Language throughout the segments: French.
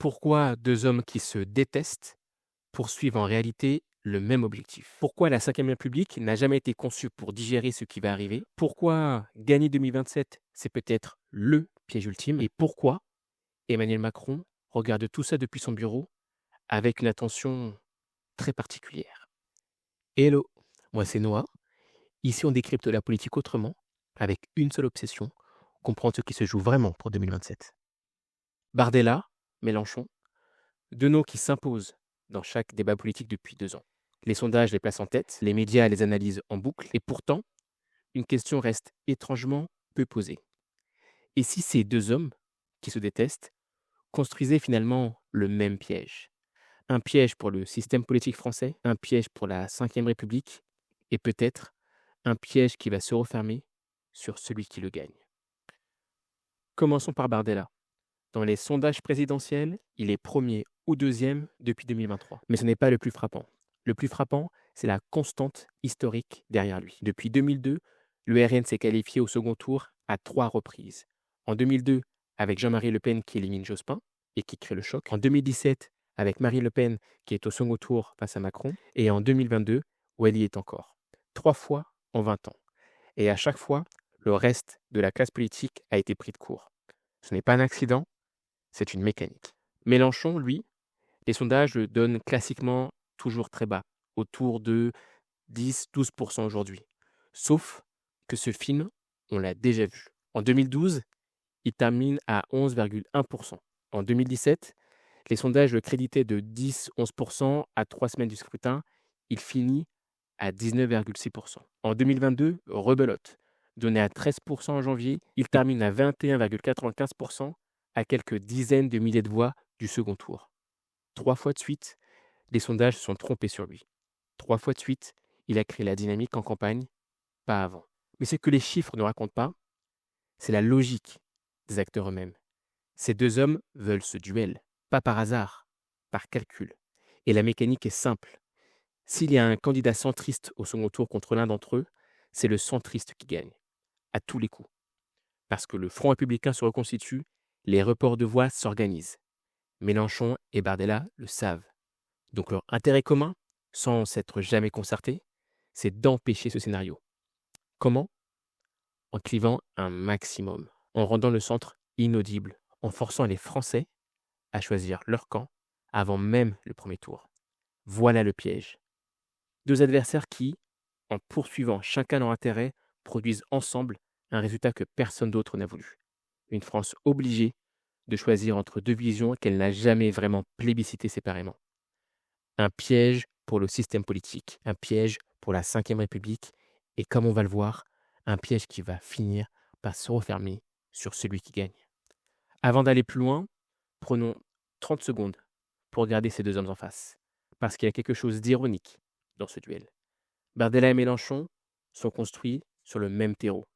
Pourquoi deux hommes qui se détestent poursuivent en réalité le même objectif? Pourquoi la Ve République n'a jamais été conçue pour digérer ce qui va arriver? Pourquoi gagner 2027, c'est peut-être le piège ultime? Et pourquoi Emmanuel Macron regarde tout ça depuis son bureau avec une attention très particulière? Hello, moi c'est Noah. Ici on décrypte la politique autrement, avec une seule obsession, comprendre ce qui se joue vraiment pour 2027. Bardella, Mélenchon, deux noms qui s'imposent dans chaque débat politique depuis 2 ans. Les sondages les placent en tête, les médias les analysent en boucle, et pourtant, une question reste étrangement peu posée. Et si ces deux hommes, qui se détestent, construisaient finalement le même piège? Un piège pour le système politique français, un piège pour la Ve République, et peut-être un piège qui va se refermer sur celui qui le gagne. Commençons par Bardella. Dans les sondages présidentiels, il est premier ou deuxième depuis 2023. Mais ce n'est pas le plus frappant. Le plus frappant, c'est la constante historique derrière lui. Depuis 2002, le RN s'est qualifié au second tour à 3 reprises. En 2002, avec Jean-Marie Le Pen qui élimine Jospin et qui crée le choc. En 2017, avec Marine Le Pen qui est au second tour face à Macron. Et en 2022, où elle y est encore. 3 fois en 20 ans. Et à chaque fois, le reste de la classe politique a été pris de court. Ce n'est pas un accident, c'est une mécanique. Mélenchon, lui, les sondages le donnent classiquement toujours très bas, autour de 10-12% aujourd'hui. Sauf que ce film, on l'a déjà vu. En 2012, il termine à 11,1%. En 2017, les sondages le créditaient de 10-11% à 3 semaines du scrutin. Il finit à 19,6%. En 2022, rebelote. Donné à 13% en janvier, il termine à 21,95% à quelques dizaines de milliers de voix du second tour. 3 fois de suite, les sondages se sont trompés sur lui. 3 fois de suite, il a créé la dynamique en campagne, pas avant. Mais ce que les chiffres ne racontent pas, c'est la logique des acteurs eux-mêmes. Ces deux hommes veulent ce duel, pas par hasard, par calcul. Et la mécanique est simple. S'il y a un candidat centriste au second tour contre l'un d'entre eux, c'est le centriste qui gagne, à tous les coups. Parce que le Front républicain se reconstitue, les reports de voix s'organisent. Mélenchon et Bardella le savent. Donc leur intérêt commun, sans s'être jamais concerté, c'est d'empêcher ce scénario. Comment? En clivant un maximum, en rendant le centre inaudible, en forçant les Français à choisir leur camp avant même le premier tour. Voilà le piège. Deux adversaires qui, en poursuivant chacun leur intérêt, produisent ensemble un résultat que personne d'autre n'a voulu. Une France obligée de choisir entre deux visions qu'elle n'a jamais vraiment plébiscitées séparément. Un piège pour le système politique, un piège pour la Ve République, et comme on va le voir, un piège qui va finir par se refermer sur celui qui gagne. Avant d'aller plus loin, prenons 30 secondes pour regarder ces deux hommes en face, parce qu'il y a quelque chose d'ironique dans ce duel. Bardella et Mélenchon sont construits sur le même terreau.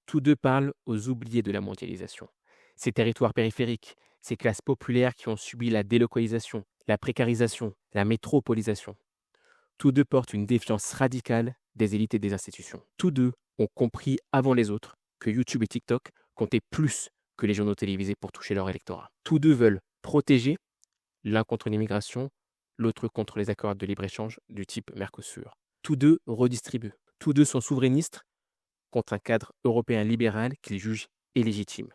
Tous deux parlent aux oubliés de la mondialisation. Ces territoires périphériques, ces classes populaires qui ont subi la délocalisation, la précarisation, la métropolisation. Tous deux portent une défiance radicale des élites et des institutions. Tous deux ont compris avant les autres que YouTube et TikTok comptaient plus que les journaux télévisés pour toucher leur électorat. Tous deux veulent protéger, l'un contre l'immigration, l'autre contre les accords de libre-échange du type Mercosur. Tous deux redistribuent. Tous deux sont souverainistes contre un cadre européen libéral qu'ils jugent illégitime.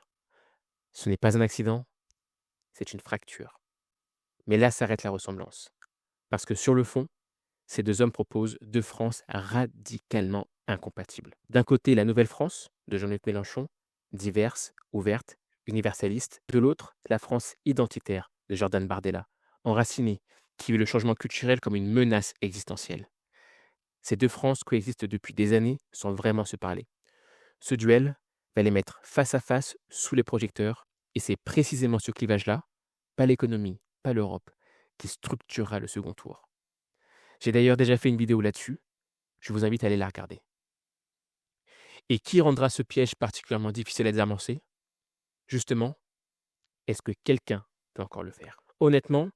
Ce n'est pas un accident, c'est une fracture. Mais là s'arrête la ressemblance. Parce que sur le fond, ces deux hommes proposent deux Frances radicalement incompatibles. D'un côté, la nouvelle France, de Jean-Luc Mélenchon, diverse, ouverte, universaliste. De l'autre, la France identitaire, de Jordan Bardella, enracinée, qui vit le changement culturel comme une menace existentielle. Ces deux Frances coexistent depuis des années sans vraiment se parler. Ce duel va les mettre face à face sous les projecteurs, et c'est précisément ce clivage-là, pas l'économie, pas l'Europe, qui structurera le second tour. J'ai d'ailleurs déjà fait une vidéo là-dessus, je vous invite à aller la regarder. Et qui rendra ce piège particulièrement difficile à désamorcer? Justement, est-ce que quelqu'un peut encore le faire? Honnêtement,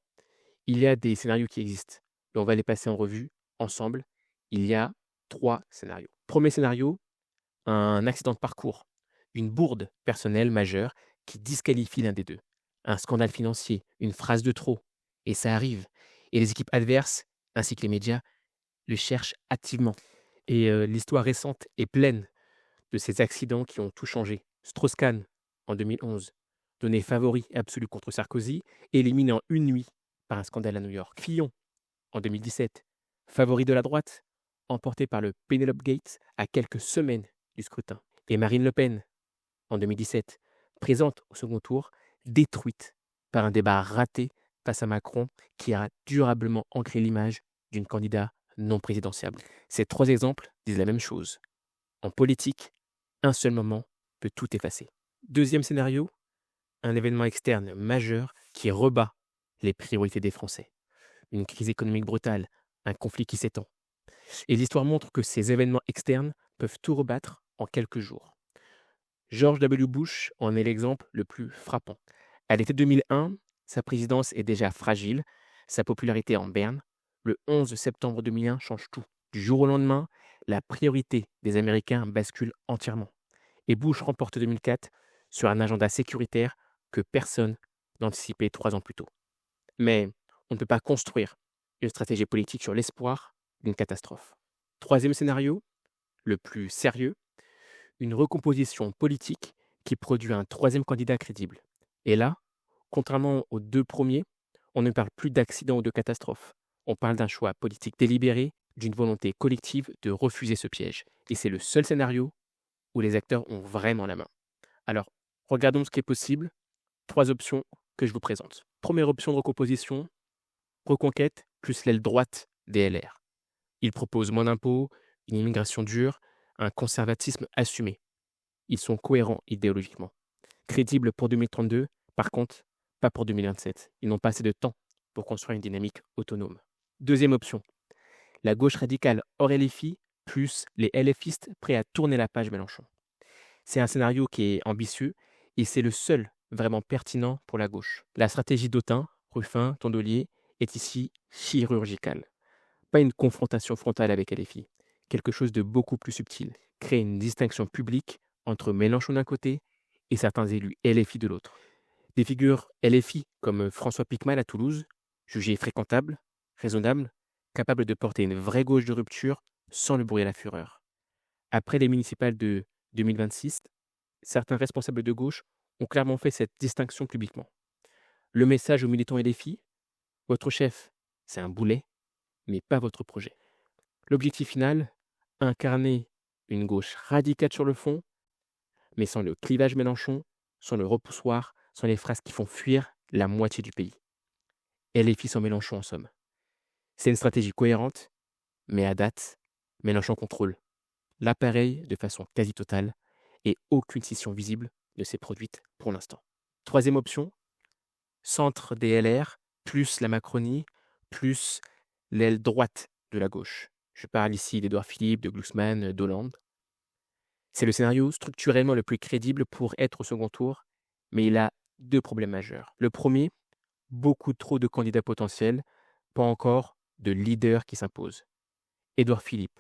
il y a des scénarios qui existent, et on va les passer en revue ensemble. Il y a 3 scénarios. Premier scénario, un accident de parcours, une bourde personnelle majeure qui disqualifie l'un des deux. un scandale financier, une phrase de trop. Et ça arrive. Et les équipes adverses, ainsi que les médias, le cherchent activement. Et l'histoire récente est pleine de ces accidents qui ont tout changé. Strauss-Kahn, en 2011, donné favori absolu contre Sarkozy, éliminé en une nuit par un scandale à New York. Fillon, en 2017, favori de la droite, emporté par le Penelope Gates à quelques semaines du scrutin. Et Marine Le Pen, en 2017, présente au second tour, détruite par un débat raté face à Macron qui a durablement ancré l'image d'une candidate non présidentiable. Ces trois exemples disent la même chose. En politique, un seul moment peut tout effacer. Deuxième scénario, un événement externe majeur qui rebat les priorités des Français. Une crise économique brutale, un conflit qui s'étend. Et l'histoire montre que ces événements externes peuvent tout rebattre en quelques jours. George W. Bush en est l'exemple le plus frappant. À l'été 2001, sa présidence est déjà fragile, sa popularité en berne. Le 11 septembre 2001 change tout. Du jour au lendemain, la priorité des Américains bascule entièrement. Et Bush remporte 2004 sur un agenda sécuritaire que personne n'anticipait 3 ans plus tôt. Mais on ne peut pas construire une stratégie politique sur l'espoir d'une catastrophe. Troisième scénario, le plus sérieux, une recomposition politique qui produit un troisième candidat crédible. Et là, contrairement aux deux premiers, on ne parle plus d'accident ou de catastrophe. On parle d'un choix politique délibéré, d'une volonté collective de refuser ce piège. Et c'est le seul scénario où les acteurs ont vraiment la main. Alors, regardons ce qui est possible. 3 options que je vous présente. Première option de recomposition, Reconquête plus l'aile droite des LR. Ils proposent moins d'impôts, une immigration dure, un conservatisme assumé. Ils sont cohérents idéologiquement. Crédibles pour 2032, par contre, pas pour 2027. Ils n'ont pas assez de temps pour construire une dynamique autonome. Deuxième option, la gauche radicale hors LFI plus les LFistes prêts à tourner la page Mélenchon. C'est un scénario qui est ambitieux et c'est le seul vraiment pertinent pour la gauche. La stratégie d'Autain, Ruffin, Tondelier est ici chirurgicale. Pas une confrontation frontale avec LFI, quelque chose de beaucoup plus subtil. Créer une distinction publique entre Mélenchon d'un côté et certains élus LFI de l'autre. Des figures LFI comme François Pickman à Toulouse, jugé fréquentable, raisonnable, capable de porter une vraie gauche de rupture sans le bruit et la fureur. Après les municipales de 2026, certains responsables de gauche ont clairement fait cette distinction publiquement. Le message aux militants LFI, votre chef, c'est un boulet, mais pas votre projet. L'objectif final, incarner une gauche radicale sur le fond, mais sans le clivage Mélenchon, sans le repoussoir, sans les phrases qui font fuir la moitié du pays. LFI sans Mélenchon en somme. C'est une stratégie cohérente, mais à date, Mélenchon contrôle l'appareil de façon quasi totale et aucune scission visible ne s'est produite pour l'instant. Troisième option, centre des LR, plus la Macronie, plus l'aile droite de la gauche. Je parle ici d'Édouard Philippe, de Glucksmann, d'Hollande. C'est le scénario structurellement le plus crédible pour être au second tour, mais il a 2 problèmes majeurs. Le premier, beaucoup trop de candidats potentiels, pas encore de leader qui s'impose. Édouard Philippe,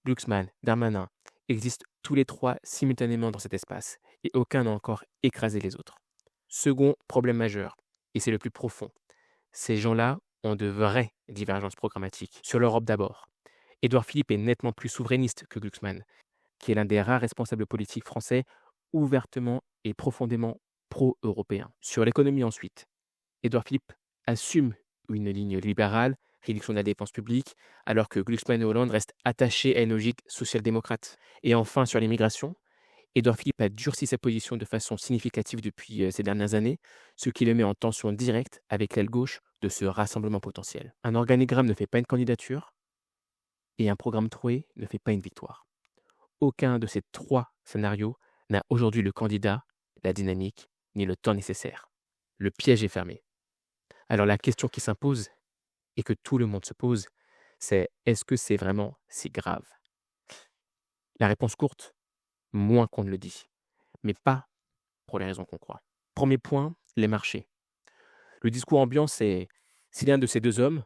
Glucksmann, Darmanin existent tous les 3 simultanément dans cet espace, et aucun n'a encore écrasé les autres. Second problème majeur, et c'est le plus profond, ces gens-là ont de vraies divergences programmatiques. Sur l'Europe d'abord. Édouard Philippe est nettement plus souverainiste que Glucksmann, qui est l'un des rares responsables politiques français ouvertement et profondément pro-européen. Sur l'économie ensuite, Édouard Philippe assume une ligne libérale, réduction de la dépense publique, alors que Glucksmann et Hollande restent attachés à une logique social-démocrate. Et enfin, sur l'immigration, Édouard Philippe a durci sa position de façon significative depuis ces dernières années, ce qui le met en tension directe avec l'aile gauche de ce rassemblement potentiel. Un organigramme ne fait pas une candidature, et un programme troué ne fait pas une victoire. Aucun de ces 3 scénarios n'a aujourd'hui le candidat, la dynamique, ni le temps nécessaire. Le piège est fermé. Alors la question qui s'impose, et que tout le monde se pose, c'est est-ce que c'est vraiment si grave? La réponse courte, moins qu'on ne le dit, mais pas pour les raisons qu'on croit. Premier point, les marchés. Le discours ambiant, c'est si l'un de ces 2 hommes,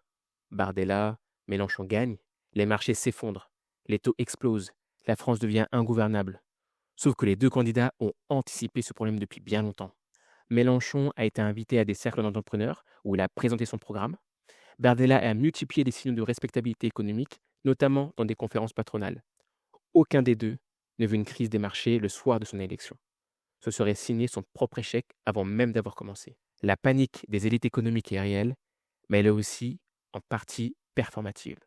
Bardella, Mélenchon gagne, les marchés s'effondrent, les taux explosent, la France devient ingouvernable. Sauf que les 2 candidats ont anticipé ce problème depuis bien longtemps. Mélenchon a été invité à des cercles d'entrepreneurs où il a présenté son programme. Bardella a multiplié les signaux de respectabilité économique, notamment dans des conférences patronales. Aucun des deux ne veut une crise des marchés le soir de son élection. Ce serait signer son propre échec avant même d'avoir commencé. La panique des élites économiques est réelle, mais elle est aussi en partie performative.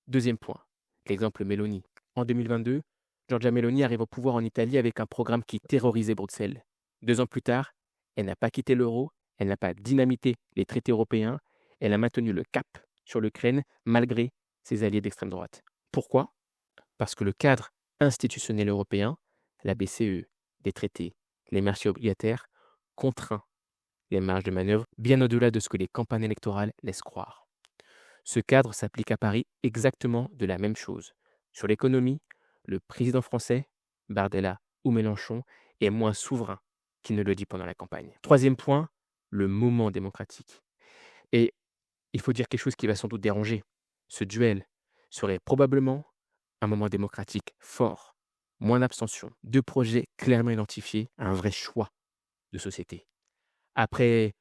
Deuxième point, l'exemple Meloni. En 2022, Giorgia Meloni arrive au pouvoir en Italie avec un programme qui terrorisait Bruxelles. 2 ans plus tard, elle n'a pas quitté l'euro, elle n'a pas dynamité les traités européens, elle a maintenu le cap sur l'Ukraine malgré ses alliés d'extrême droite. Pourquoi? Parce que le cadre institutionnel européen, la BCE, les traités, les marchés obligataires, contraint les marges de manœuvre bien au-delà de ce que les campagnes électorales laissent croire. Ce cadre s'applique à Paris exactement de la même chose. Sur l'économie, le président français, Bardella ou Mélenchon, est moins souverain qu'il ne le dit pendant la campagne. Troisième point, le moment démocratique. Et il faut dire quelque chose qui va sans doute déranger. Ce duel serait probablement un moment démocratique fort, moins d'abstention, 2 projets clairement identifiés, un vrai choix de société. Après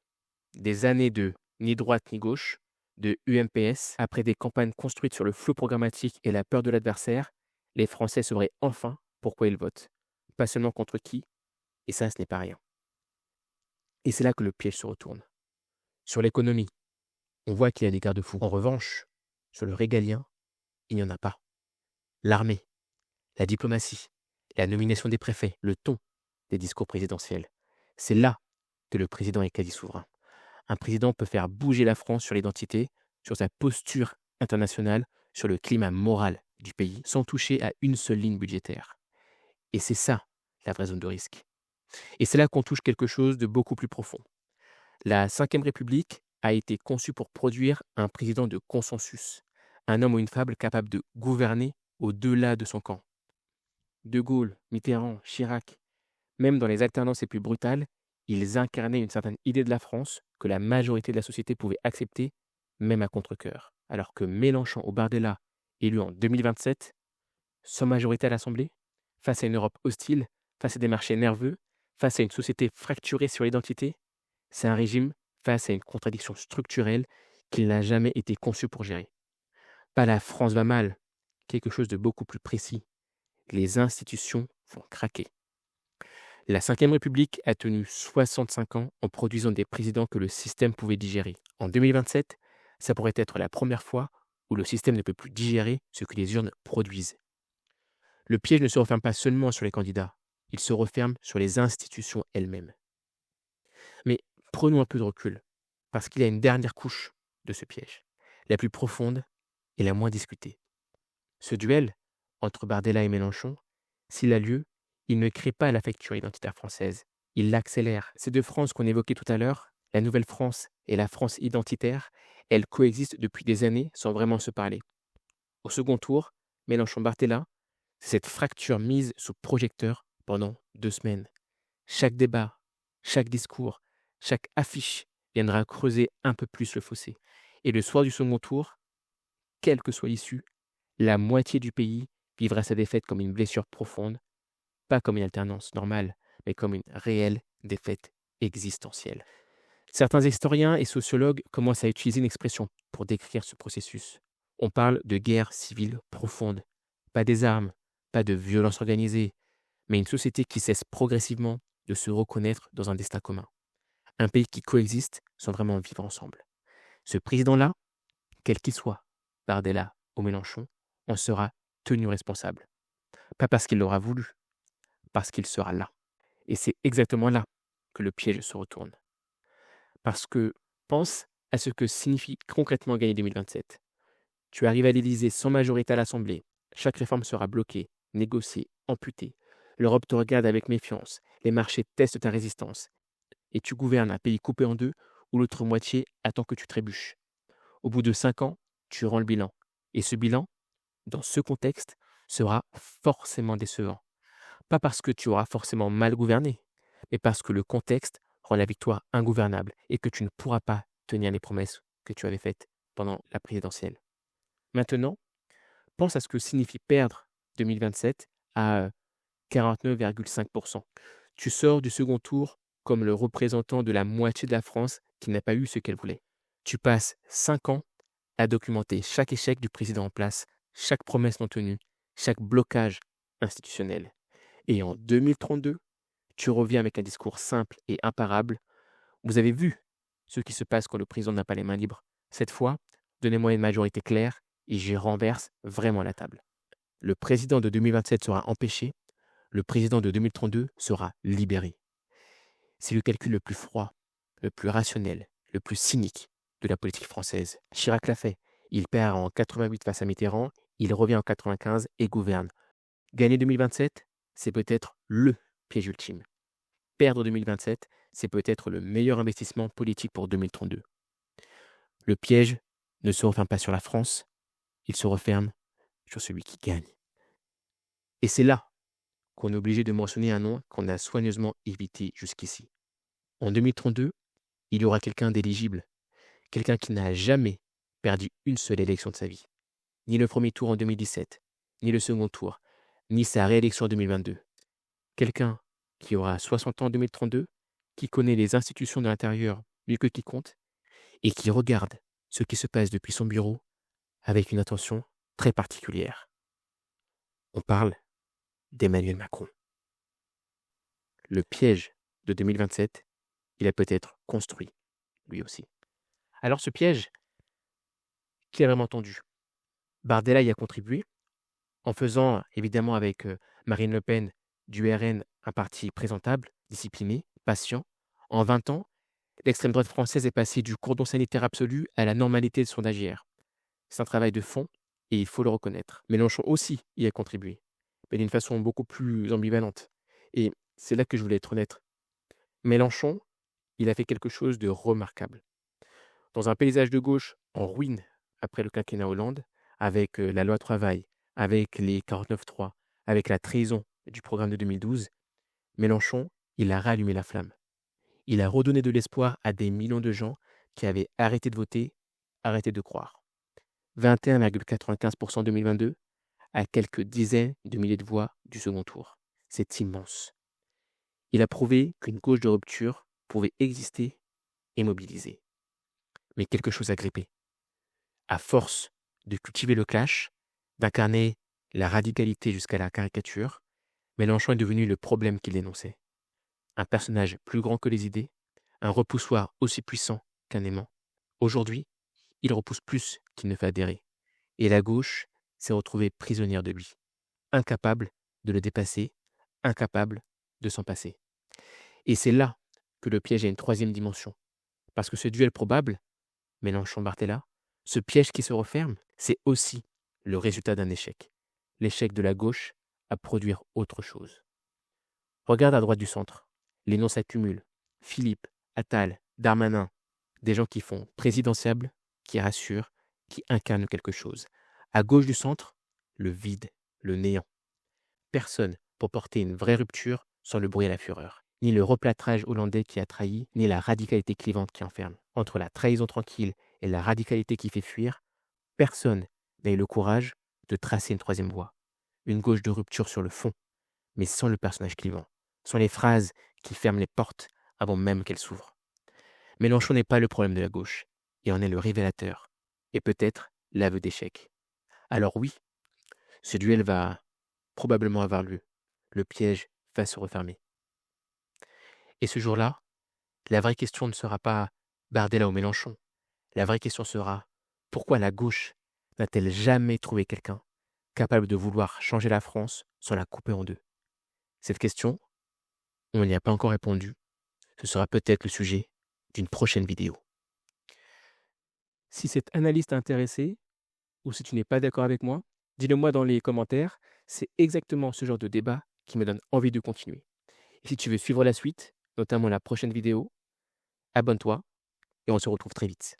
des années de ni droite ni gauche, de UMPS, après des campagnes construites sur le flou programmatique et la peur de l'adversaire, les Français sauraient enfin pourquoi ils votent. Pas seulement contre qui, et ça, ce n'est pas rien. Et c'est là que le piège se retourne. Sur l'économie, on voit qu'il y a des garde-fous. En revanche, sur le régalien, il n'y en a pas. L'armée, la diplomatie, la nomination des préfets, le ton des discours présidentiels, c'est là que le président est quasi souverain. Un président peut faire bouger la France sur l'identité, sur sa posture internationale, sur le climat moral du pays, sans toucher à une seule ligne budgétaire. Et c'est ça, la vraie zone de risque. Et c'est là qu'on touche quelque chose de beaucoup plus profond. La Ve République a été conçue pour produire un président de consensus, un homme ou une femme capable de gouverner au-delà de son camp. De Gaulle, Mitterrand, Chirac, même dans les alternances les plus brutales, ils incarnaient une certaine idée de la France que la majorité de la société pouvait accepter, même à contre-cœur. Alors que Mélenchon ou Bardella, élu en 2027, sans majorité à l'Assemblée, face à une Europe hostile, face à des marchés nerveux, face à une société fracturée sur l'identité, c'est un régime face à une contradiction structurelle qu'il n'a jamais été conçu pour gérer. Pas la France va mal, quelque chose de beaucoup plus précis. Les institutions vont craquer. La Ve République a tenu 65 ans en produisant des présidents que le système pouvait digérer. En 2027, ça pourrait être la première fois où le système ne peut plus digérer ce que les urnes produisent. Le piège ne se referme pas seulement sur les candidats, il se referme sur les institutions elles-mêmes. Mais prenons un peu de recul, parce qu'il y a une dernière couche de ce piège, la plus profonde et la moins discutée. Ce duel entre Bardella et Mélenchon, s'il a lieu, il ne crée pas la fracture identitaire française, il l'accélère. Ces deux France qu'on évoquait tout à l'heure, la nouvelle France et la France identitaire, elles coexistent depuis des années sans vraiment se parler. Au second tour, Mélenchon-Bardella, c'est cette fracture mise sous projecteur pendant 2 semaines. Chaque débat, chaque discours, chaque affiche viendra creuser un peu plus le fossé. Et le soir du second tour, quelle que soit l'issue, la moitié du pays vivra sa défaite comme une blessure profonde, pas comme une alternance normale, mais comme une réelle défaite existentielle. Certains historiens et sociologues commencent à utiliser une expression pour décrire ce processus. On parle de guerre civile profonde. Pas des armes, pas de violence organisée, mais une société qui cesse progressivement de se reconnaître dans un destin commun. Un pays qui coexiste sans vraiment vivre ensemble. Ce président-là, quel qu'il soit, Bardella ou Mélenchon, en sera tenu responsable. Pas parce qu'il l'aura voulu, parce qu'il sera là. Et c'est exactement là que le piège se retourne. Parce que pense à ce que signifie concrètement gagner 2027. Tu arrives à l'Élysée sans majorité à l'Assemblée. Chaque réforme sera bloquée, négociée, amputée. L'Europe te regarde avec méfiance. Les marchés testent ta résistance. Et tu gouvernes un pays coupé en deux où l'autre moitié attend que tu trébuches. Au bout de 5 ans, tu rends le bilan. Et ce bilan, dans ce contexte, sera forcément décevant. Pas parce que tu auras forcément mal gouverné, mais parce que le contexte rend la victoire ingouvernable et que tu ne pourras pas tenir les promesses que tu avais faites pendant la présidentielle. Maintenant, pense à ce que signifie perdre 2027 à 49,5%. Tu sors du second tour comme le représentant de la moitié de la France qui n'a pas eu ce qu'elle voulait. Tu passes 5 ans à documenter chaque échec du président en place, chaque promesse non tenue, chaque blocage institutionnel. Et en 2032, tu reviens avec un discours simple et imparable. Vous avez vu ce qui se passe quand le président n'a pas les mains libres. Cette fois, donnez-moi une majorité claire et j'y renverse vraiment la table. Le président de 2027 sera empêché, le président de 2032 sera libéré. C'est le calcul le plus froid, le plus rationnel, le plus cynique de la politique française. Chirac l'a fait. Il perd en 88 face à Mitterrand, il revient en 95 et gouverne. Gagner 2027, c'est peut-être le piège ultime. Perdre 2027, c'est peut-être le meilleur investissement politique pour 2032. Le piège ne se referme pas sur la France, il se referme sur celui qui gagne. Et c'est là qu'on est obligé de mentionner un nom qu'on a soigneusement évité jusqu'ici. En 2032, il y aura quelqu'un d'éligible, quelqu'un qui n'a jamais perdu une seule élection de sa vie. Ni le premier tour en 2017, ni le second tour, ni sa réélection en 2022. Quelqu'un qui aura 60 ans en 2032, qui connaît les institutions de l'intérieur mieux que quiconque, et qui regarde ce qui se passe depuis son bureau avec une attention très particulière. On parle d'Emmanuel Macron. Le piège de 2027, il a peut-être construit, lui aussi. Alors ce piège, qui a vraiment tendu? Bardella y a contribué, en faisant évidemment avec Marine Le Pen du RN un parti présentable, discipliné, patient. En 20 ans, l'extrême droite française est passée du cordon sanitaire absolu à la normalité de son agir. C'est un travail de fond et il faut le reconnaître. Mélenchon aussi y a contribué, mais d'une façon beaucoup plus ambivalente. Et c'est là que je voulais être honnête. Mélenchon, il a fait quelque chose de remarquable. Dans un paysage de gauche en ruine après le quinquennat Hollande, avec la loi travail, avec les 49.3, avec la trahison du programme de 2012, Mélenchon, il a rallumé la flamme. Il a redonné de l'espoir à des millions de gens qui avaient arrêté de voter, arrêté de croire. 21,95% en 2022, à quelques dizaines de milliers de voix du second tour. C'est immense. Il a prouvé qu'une gauche de rupture pouvait exister et mobiliser. Mais quelque chose a grippé. À force de cultiver le clash, d'incarner la radicalité jusqu'à la caricature, Mélenchon est devenu le problème qu'il dénonçait. Un personnage plus grand que les idées, un repoussoir aussi puissant qu'un aimant. Aujourd'hui, il repousse plus qu'il ne fait adhérer. Et la gauche s'est retrouvée prisonnière de lui, incapable de le dépasser, incapable de s'en passer. Et c'est là que le piège a une troisième dimension. Parce que ce duel probable, Mélenchon-Barthella, ce piège qui se referme, c'est aussi le résultat d'un échec. L'échec de la gauche à produire autre chose. Regarde à droite du centre. Les noms s'accumulent. Philippe, Attal, Darmanin, des gens qui font présidentiable, qui rassurent, qui incarnent quelque chose. À gauche du centre, le vide, le néant. Personne pour porter une vraie rupture sans le bruit et la fureur. Ni le replâtrage hollandais qui a trahi, ni la radicalité clivante qui enferme. Entre la trahison tranquille et la radicalité qui fait fuir, personne n'a eu le courage de tracer une troisième voie. Une gauche de rupture sur le fond, mais sans le personnage clivant, sans les phrases qui ferment les portes avant même qu'elles s'ouvrent. Mélenchon n'est pas le problème de la gauche, et en est le révélateur, et peut-être l'aveu d'échec. Alors oui, ce duel va probablement avoir lieu. Le piège va se refermer. Et ce jour-là, la vraie question ne sera pas Bardella ou Mélenchon. La vraie question sera pourquoi la gauche n'a-t-elle jamais trouvé quelqu'un capable de vouloir changer la France sans la couper en deux? Cette question, on n'y a pas encore répondu. Ce sera peut-être le sujet d'une prochaine vidéo. Si cette analyse t'a intéressé, ou si tu n'es pas d'accord avec moi, dis-le moi dans les commentaires. C'est exactement ce genre de débat qui me donne envie de continuer. Et si tu veux suivre la suite, notamment la prochaine vidéo, abonne-toi et on se retrouve très vite.